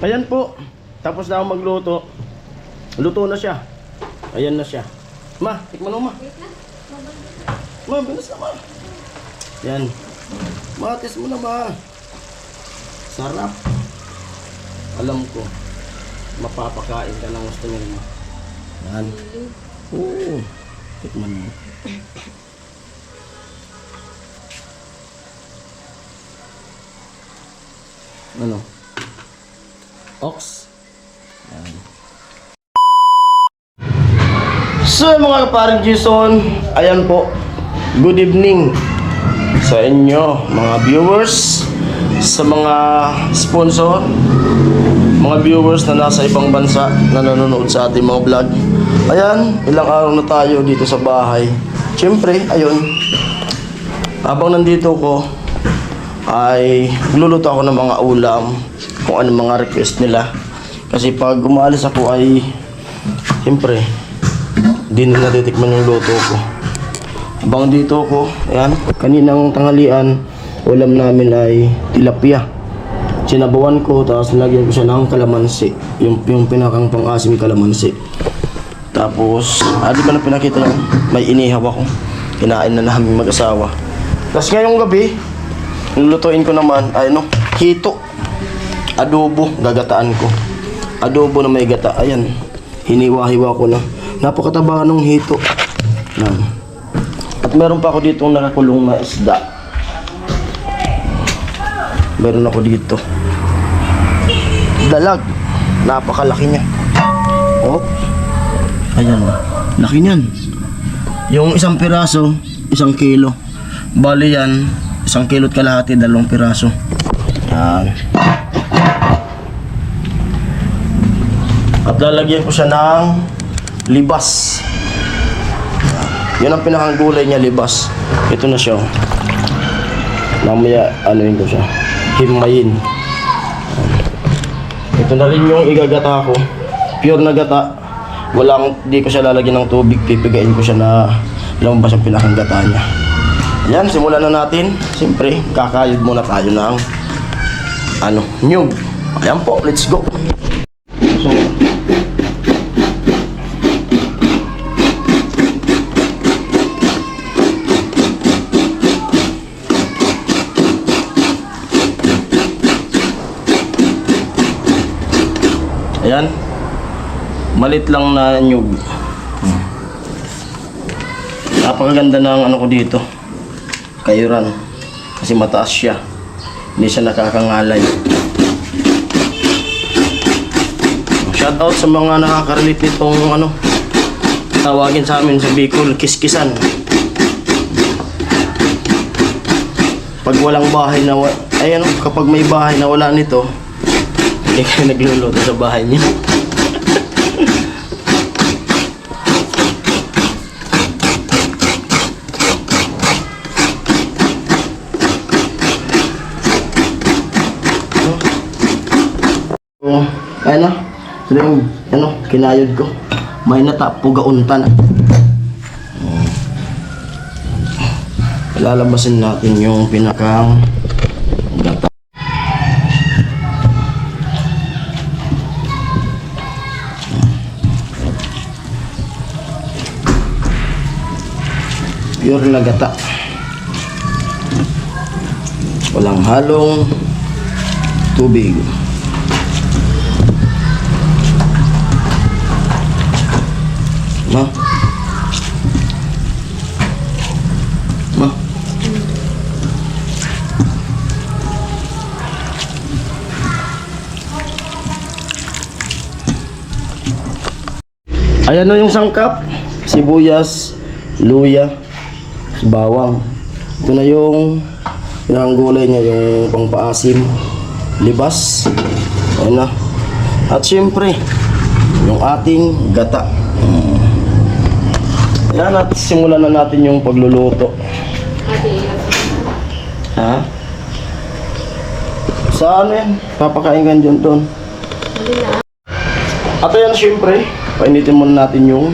Ayan po. Tapos na ako magluto. Luto na siya. Ayan na siya. Ma, tikman mo, ma. Ma, bilis na, ma. Yan. Matis mo na, ma. Sarap. Alam ko. Mapapakain ka ng gusto niyo, ma. Yan. Oo. Tikman mo. Ano? Ox. Yan. So mga kaparang Jason, ayan po. Good evening sa inyo mga viewers, sa mga sponsor, mga viewers na nasa ibang bansa na nanonood sa ating mga vlog. Ayan, ilang araw na tayo dito sa bahay. Siyempre, ayun, habang nandito ko ay luluto ako ng mga ulam, kung ano mga request nila. Kasi pag umalis ako ay siyempre di nila natitikman yung luto ko. Habang dito ko, ayan, kaninang tanghalian ulam namin ay tilapia. Sinabawan ko, tapos nilagyan ko siya ng kalamansi, yung pinakang pang-asim kalamansi. Tapos di ba na pinakita yun, may inihaw ako, kinain na namin mag-asawa. Tapos ngayong gabi nilulutuin ko naman ay hito, adobo, gagataan ko. Adobo na may gata. Ayan, hiniwa-hiwa ko na. Napakataba ng hito. Yan. At meron pa ako dito nakakulong na isda. Meron ako dito dalag. Napakalaki niya. Oh. Ayan, laki niyan. Yung isang piraso, 1 kilo. Bali yan, 1 kilo't kalahati, 2 piraso. Yan. At lalagyan ko siya ng libas. Yan ang pinakang gulay niya, libas. Ito na siya. Mamaya, anuin ko siya. Himayin. Ito na rin yung igagata ko. Pure na gata. Di ko siya lalagyan ng tubig. Pipigain ko siya na lumabas ang pinakang gata niya. Yan, simulan na natin. Siyempre, kakayod muna tayo ng nyug. Ayan po, let's go. So, ayan, malit lang na nyug. Napakaganda ng ko dito, kayuran, kasi mataas siya, hindi siya nakakangalay. Shout out sa mga nakaka-relate nitong tawagin sa amin sa Bicol, kiskisan. Pag walang bahay na kapag may bahay na wala nito, hindi kayo nagluluto sa bahay niyo. Kinayod ko. May natapugauntan. Lalabasin natin yung pinakang gata. Pure na gata. Walang halong tubig. Ma. Ayan na yung sangkap. Sibuyas, luya, bawang. Ito na yung pinanggulay niya, yung pangpaasim, libas. Ayan na. At syempre, yung ating gata. Yan, at simulan na natin yung pagluluto. Ha? Saan yan? Papakain ka dyan doon. At ayan, syempre, painitin muna natin yung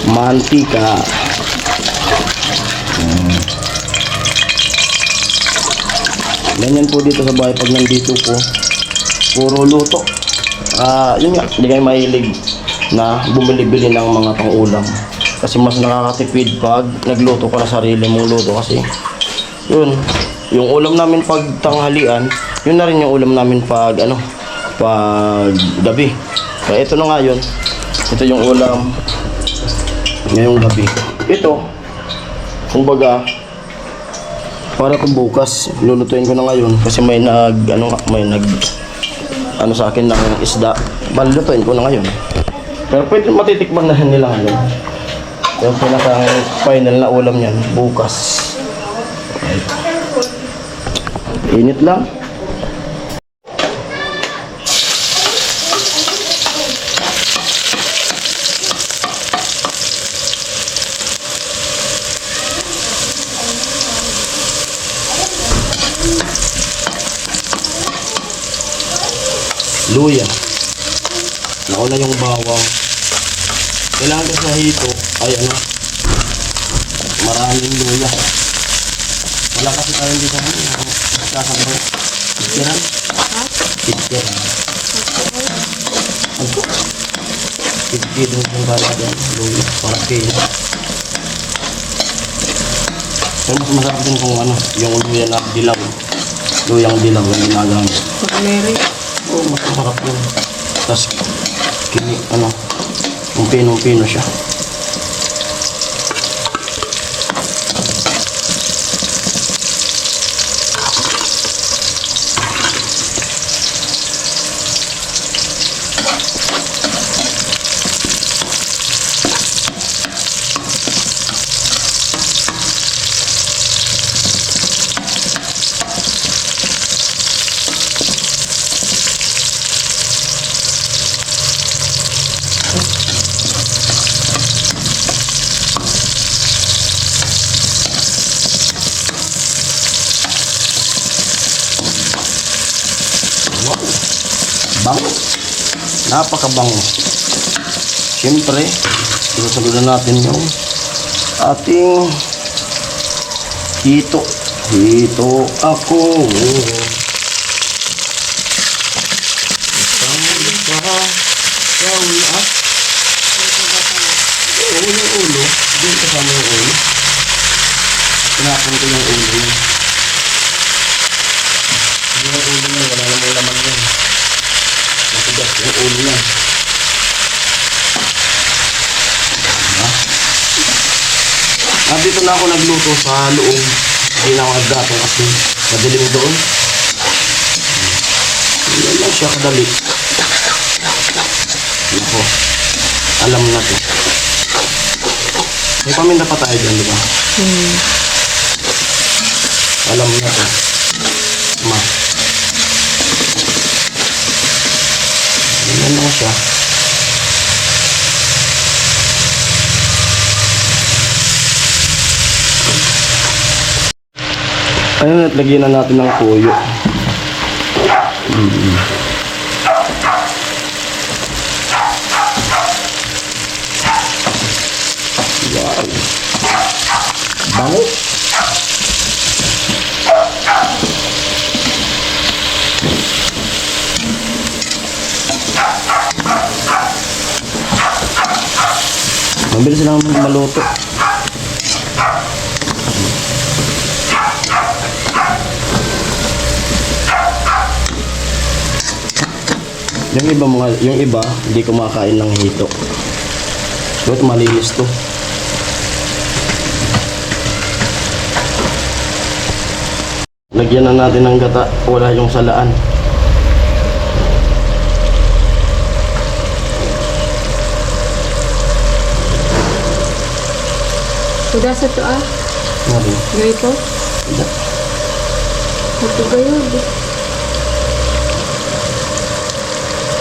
mantika. Ganyan po dito sa bahay pag nandito po. Puro luto. Yun nga, hindi kayo mahilig na bumili-bili ng mga pang-ulam. Kasi mas nakakatipid pag nagluto ka na sarili mong luto kasi yun, yung ulam namin pag tanghalian, yun na rin yung ulam namin pag pag gabi. Kaya ito na nga yun. Ito yung ulam ngayong gabi. Ito, kumbaga, para kung bukas, lulutuin ko na ngayon kasi may sa akin ng isda. Balulutuin ko na ngayon. Pero pwede matitikman na nila ngayon. Yung pinaka-final na ulam niyan, bukas. Init lang. Luya. Nauna yung bawang. Kailangan sa hito ay maraming luya. Wala kasi tayo dito kasambay. Kitkiran? Kitkiran. Kitkiran yung bala dyan. Luya. Para kayo. Pero mas masarap din kung yung luya na dilaw. Luyang dilaw yung ginagamit. Pag-meri. Oo, mas masarap yun. Tapos, kung pinong-pino siya. Bango. Napakabango. Siyempre, susunod na natin yung ating hito. Hito ako. Yung ulo. Doon kasama yung ulo. Tinapon ko yung ulo niya. Yung ulo niya, wala namang laman yan. Matigas yung ulo niya. Dito na ako nagluto sa loob. Hindi na ako naggatong kasi madilim doon. Yan lang siya kadali. Ako, alam na to. May paminda pa tayo dyan, di ba? Alam na to. Ma. Yan lang siya. Ayun, at lagyan na natin ng kuyo. Wow. Bango. Mabilis lang maluto. Yung iba hindi kumakain ng hito. But malinis to. Lagyan na natin ng gata, wala yung salaan. Sudah sa to Mari. Ganito? Hindi. Ito kayo.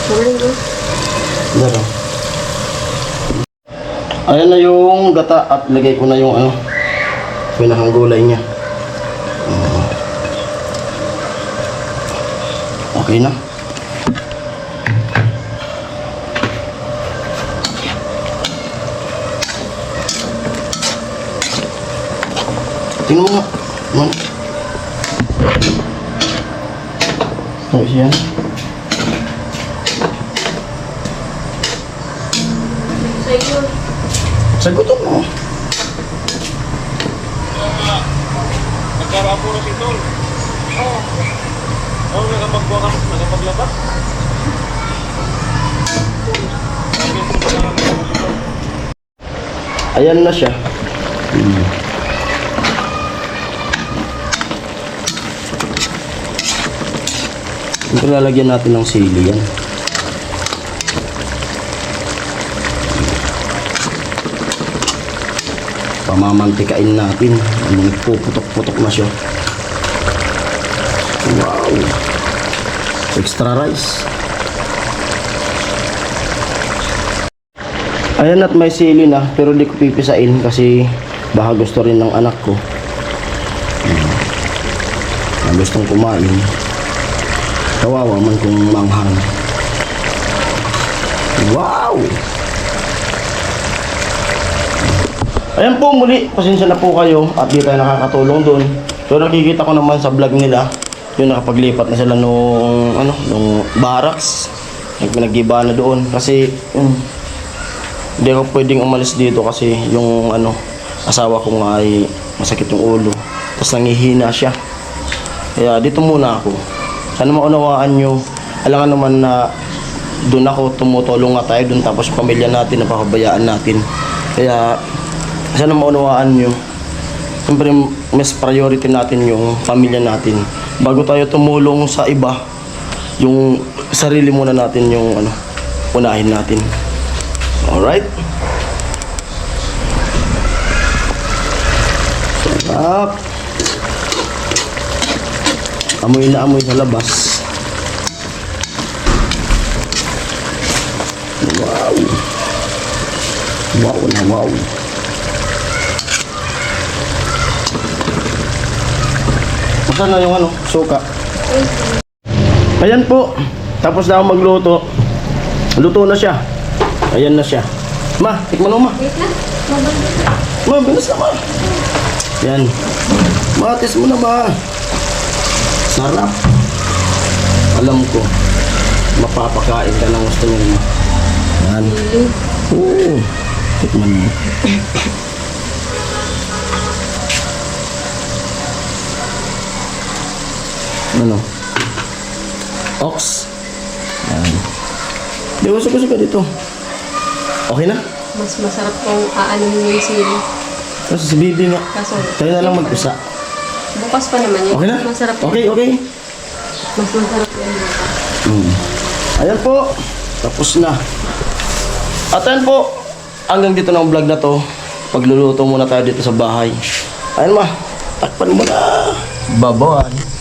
Maling Daro. Ayan na yung gata at lagay ko na yung pinakang gulay niya. Okay na. Tingnan mo nga. Man. Tapos yan. Balik yun. Sagutin mo. Nagkara po na si Tol. Oo. Oo, nakapaglabas. Ayan na siya. Ito lalagyan natin ng sili yan. Pamamantikain natin. Nagpuputok-putok na siya. Wow! Extra rice. Ayan, at may sili na, pero di ko pipisain kasi baka gusto rin ng anak ko. Na gustong kumain. Kawawa man kung manghang. Wow! Ayan po, muli, pasensya na po kayo at di tayo nakakatulong doon. So nakikita ko naman sa vlog nila, yung nakapaglipat na sila nung barracks. Nag-iba na doon kasi hindi ako pwedeng umalis dito kasi yung asawa ko nga ay masakit yung ulo. Tapos nangihina siya. Kaya dito muna ako. Sana maunawaan nyo. Alangan naman na doon ako tumutulong nga tayo doon, tapos pamilya natin, napapabayaan natin. Kaya sana maunawaan nyo. Siyempre mas priority natin yung pamilya natin. Bago tayo tumulong sa iba, yung sarili muna natin yung unahin natin. Alright? Sarap. Amoy na amoy sa labas. Wow. Wow na wow. Saan na yung suka? Ayan po. Tapos na ako magluto. Luto na siya. Ayan na siya. Ma, tikman mo, ma. Wait na. Mabalik na. Ma, bilis na, ma. Yan. Matis mo na, ma. Sarap. Alam ko. Mapapakain ka ng gusto mo, ma. Yan. Oo. Tikman mo. Ox. Yan. Di ba, suka dito. Okay na? Mas masarap kung aanin mo yung sili. Tapos si Bibi nga. Kaso, Tayo na lang mag-usa. bukas pa naman yun. Okay na? Masarap yun. Okay. Mas masarap yan bukas. Ayan po. Tapos na. At ayan po. Hanggang dito ng vlog na to. Pagluluto muna tayo dito sa bahay. Ayan, ma. Takpan mo na. Bye-bye.